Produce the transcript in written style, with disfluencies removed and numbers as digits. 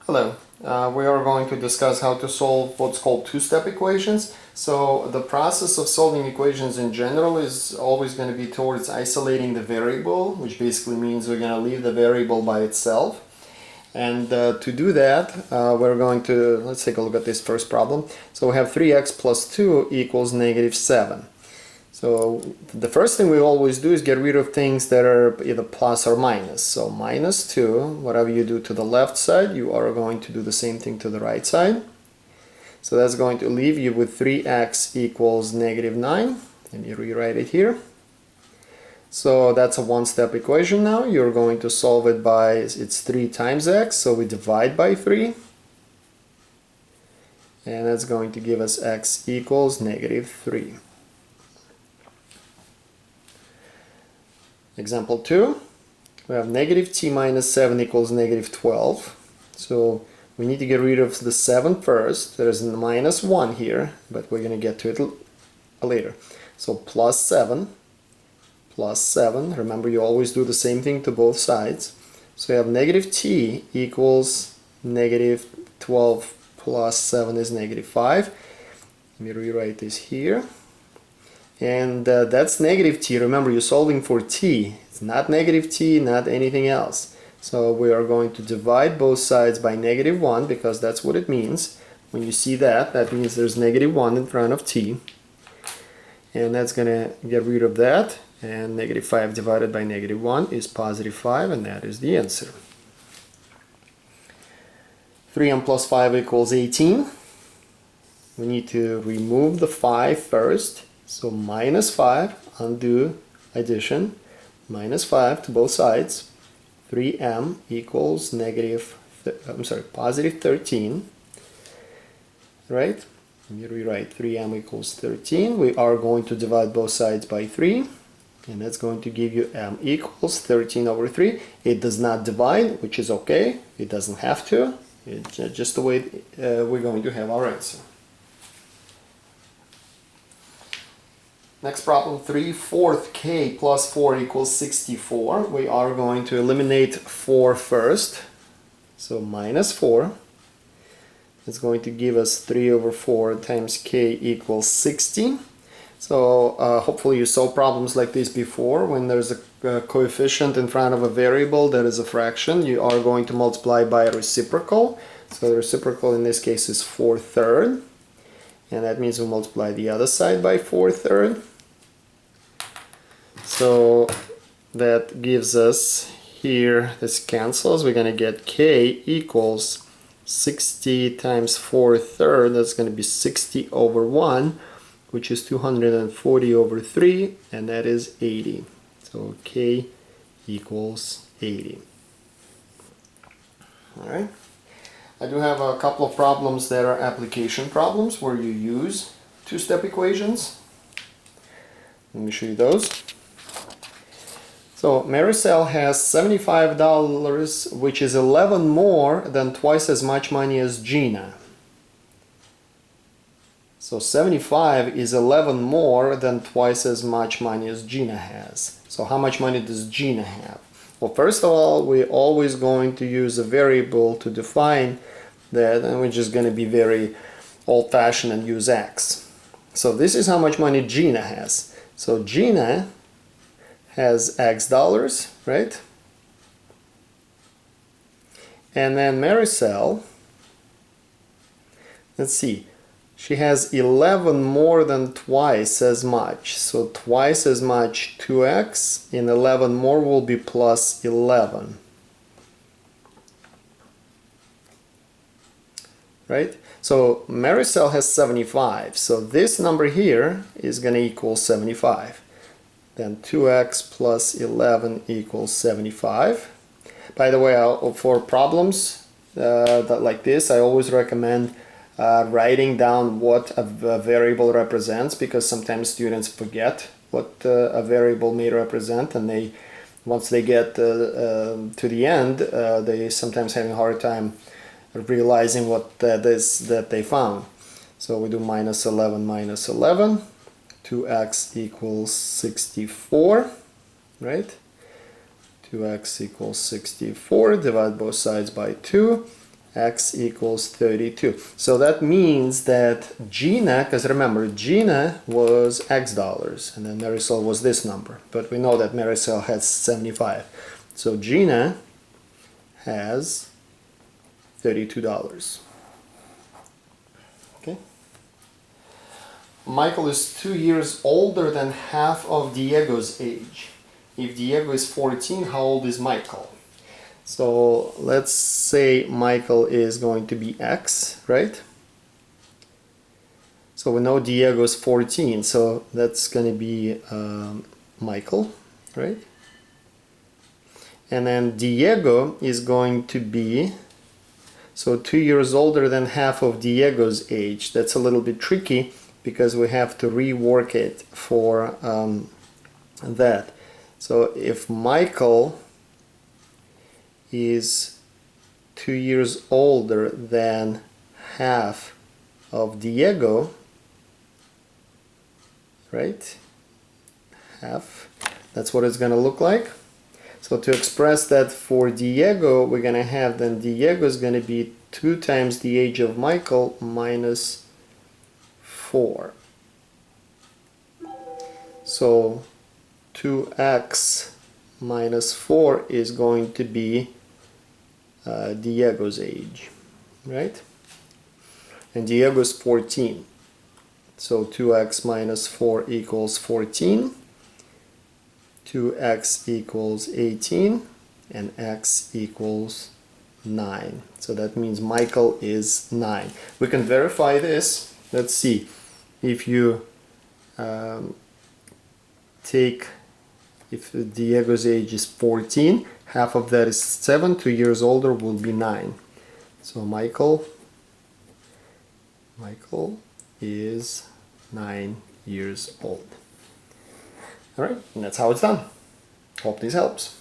Hello. We are going to discuss how to solve what's called two-step equations. So the process of solving equations in general is always going to be towards isolating the variable, which basically means we're going to leave the variable by itself. And to do that, we're going to, let's take a look at this first problem. So we have 3x plus 2 equals negative 7. So the first thing we always do is get rid of things that are either plus or minus. So minus 2, whatever you do to the left side, you are going to do the same thing to the right side. So that's going to leave you with 3x equals negative 9. Let me rewrite it here. So that's a one-step equation now. You're going to solve it by, it's 3 times x, so we divide by 3. And that's going to give us x equals negative 3. Example 2, we have negative t minus 7 equals negative 12. So we need to get rid of the 7 first. There's a minus 1 here, but we're going to get to it later. So plus 7, remember you always do the same thing to both sides. So we have negative t equals negative 12 plus 7 is negative 5. Let me rewrite this here. And that's negative t. Remember, you're solving for t. It's not negative t, not anything else. So we are going to divide both sides by negative 1 because that's what it means. When you see that, that means there's negative 1 in front of t. And that's going to get rid of that. And negative 5 divided by negative 1 is positive 5, and that is the answer. 3m plus 5 equals 18. We need to remove the 5 first. So minus 5, undo addition, minus 5 to both sides. 3m equals positive 13. Right? Let me rewrite 3m equals 13. We are going to divide both sides by 3. And that's going to give you m equals 13 over 3. It does not divide, which is okay. It doesn't have to. It's just the way we're going to have our answer. Next problem, 3/4 k plus 4 equals 64. We are going to eliminate 4 first. So minus 4. It's going to give us 3 over 4 times k equals 60. So hopefully you saw problems like this before. When there's a coefficient in front of a variable that is a fraction, you are going to multiply by a reciprocal. So the reciprocal in this case is 4/3. And that means we multiply the other side by 4/3. So that gives us here, this cancels, we're going to get k equals 60 times 4/3, that's going to be 60 over 1, which is 240 over 3, and that is 80. So k equals 80. Alright, I do have a couple of problems that are application problems where you use two-step equations. Let me show you those. So Maricel has $75, which is 11 more than twice as much money as Gina. So 75 is 11 more than twice as much money as Gina has. So how much money does Gina have? Well, first of all, we're always going to use a variable to define that, and we're just going to be very old-fashioned and use x. So this is how much money Gina has. So Gina has x dollars, right? And then Maricel, let's see, she has 11 more than twice as much. So twice as much, 2x, and 11 more will be plus 11. Right? So Maricel has 75. So this number here is going to equal 75. Then 2x plus 11 equals 75. By the way, for problems like this, I always recommend writing down what a variable represents, because sometimes students forget what a variable may represent, and once they get to the end, they sometimes have a hard time realizing what that is that they found. So we do minus 11 minus 11. 2x equals 64, right? 2x equals 64, divide both sides by 2, x equals 32. So that means that Gina, because remember, Gina was x dollars, and then Marisol was this number. But we know that Marisol has 75. So Gina has $32. Okay. Michael is 2 years older than half of Diego's age. If Diego is 14, how old is Michael? So let's say Michael is going to be X, right? So we know Diego is 14, so that's going to be Michael, right? And then Diego is going to be, so 2 years older than half of Diego's age. That's a little bit tricky because we have to rework it for that. So if Michael is 2 years older than half of Diego, right? Half, that's what it's going to look like. So to express that for Diego, we're going to have then Diego is going to be 2 times the age of Michael minus 4. So 2x minus 4 is going to be Diego's age, right? And Diego's 14. So 2x minus 4 equals 14. 2x equals 18. And x equals 9. So that means Michael is 9. We can verify this. Let's see. If you if Diego's age is 14, half of that is 7, 2 years older will be 9. So Michael is 9 years old. Alright, and that's how it's done. Hope this helps.